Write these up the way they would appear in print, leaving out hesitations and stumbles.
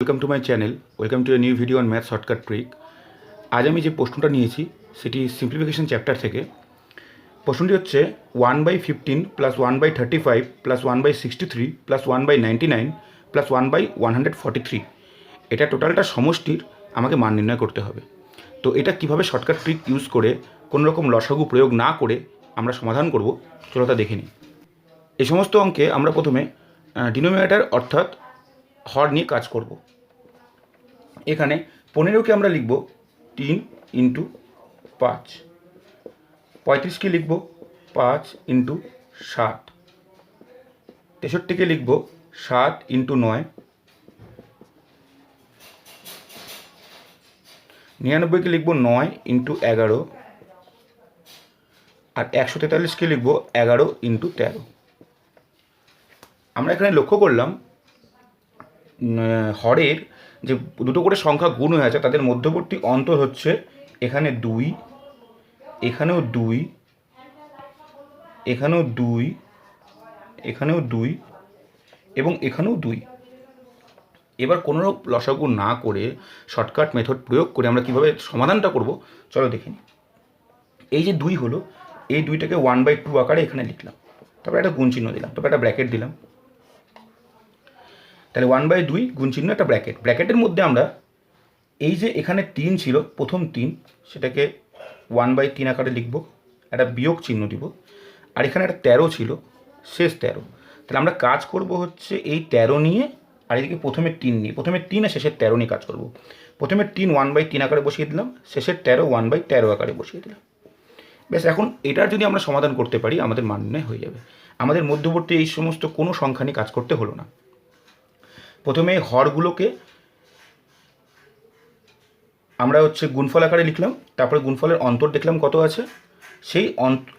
Welcome to my channel, welcome to a new video on math shortcut trick. আজ আমি যে প্রশ্নটা নিয়েছি সেটি সিম্পলিফিকেশন চ্যাপ্টার থেকে। প্রশ্নটি হচ্ছে 1/15 প্লাস 1/35 প্লাস 1/63 প্লাস 1/99 প্লাস 1/143, এটা টোটালটা সমষ্টির আমাকে মান নির্ণয় করতে হবে। তো এটা কিভাবে শর্টকাট ট্রিক ইউজ করে কোনো রকম লসাগু প্রয়োগ না করে আমরা সমাধান করব, চলো তা দেখে নিই। এই সমস্ত অঙ্কে আমরা প্রথমে ডিনোমিনেটর অর্থাৎ হর নিয়ে কাজ করব। এখানে 15কে আমরা লিখব 3 ইন্টু 5, 35কে লিখব 5 ইন্টু 7, 63কে লিখব 7 ইন্টু 9, 99কে লিখব 9 ইন্টু 11, আর 143কে লিখব 11 ইন্টু 13। আমরা এখানে লক্ষ্য করলাম হরের যে দুটো করে সংখ্যা গুণ হয়ে আছে তাদের মধ্যবর্তী অন্তর হচ্ছে এখানে 2, এখানেও 2, এখানেও 2, এখানেও 2 এবং এখানেও 2। এবার কোনো লসাগু না করে শর্টকাট মেথড প্রয়োগ করে আমরা কীভাবে সমাধানটা করব চলো দেখে নিই। এই যে 2 হলো, এই 2টাকে 1/2 আকারে এখানে লিখলাম, তারপরে একটা গুণ চিহ্ন দিলাম, তারপরে একটা ব্র্যাকেট দিলাম। তাহলে 1/2 গুণ চিহ্ন একটা ব্র্যাকেট, ব্র্যাকেটের মধ্যে আমরা এই যে এখানে 3 ছিল, প্রথম 3 সেটাকে 1/3 আকারে লিখব, একটা বিয়োগ চিহ্ন দিব। আর এখানে একটা 13 ছিল, শেষ 13। তাহলে আমরা কাজ করব হচ্ছে এই 13 নিয়ে, আর এদিকে প্রথমে 3 নিয়ে, প্রথমে 3 আর শেষের 13 নিয়ে কাজ করব। প্রথমে 3 1/3 আকারে বসিয়ে দিলাম, শেষের 13 1/13 আকারে বসিয়ে দিলাম। বেশ, এখন এটার যদি আমরা সমাধান করতে পারি আমাদের মান নির্ণয় হয়ে যাবে। আমাদের মধ্যবর্তী এই সমস্ত কোনো সংখ্যা নিয়ে কাজ করতে হলো না। প্রথমে হরগুলোকে আমরা হচ্ছে গুণফল আকারে লিখলাম, তারপরে গুণফলের অন্তর দেখলাম কত আছে, সেই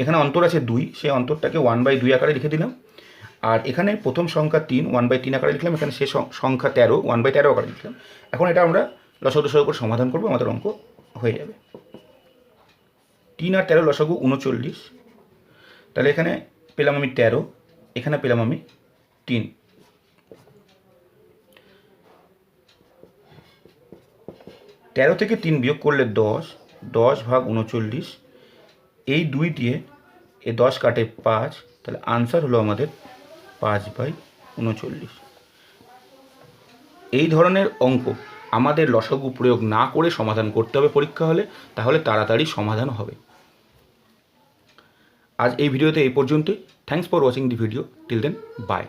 এখানে অন্তর আছে 2, সেই অন্তরটাকে 1/2 আকারে লিখে দিলাম। আর এখানে প্রথম সংখ্যা 3 1/3 আকারে লিখলাম, এখানে শেষ সংখ্যা 13 1/13 আকারে লিখলাম। এখন এটা আমরা লসাগু করে সমাধান করবো, আমাদের অঙ্ক হয়ে যাবে। 3 আর 13 লসাগু 39। তাহলে এখানে পেলাম আমি 13, এখানে পেলাম আমি 3। 13 থেকে 3 বিয়োগ করলে 10, 10 ভাগ 39, এই 2 দিয়ে এই 10 কাটে 5, তাহলে আনসার হলো আমাদের 5/39। এই ধরনের অঙ্ক আমাদের লসাগু প্রয়োগ না করে সমাধান করতে হবে পরীক্ষা হলে, তাহলে তাড়াতাড়ি সমাধান হবে। আজ এই ভিডিওতে এই পর্যন্তই। Thanks for watching the video, till then by.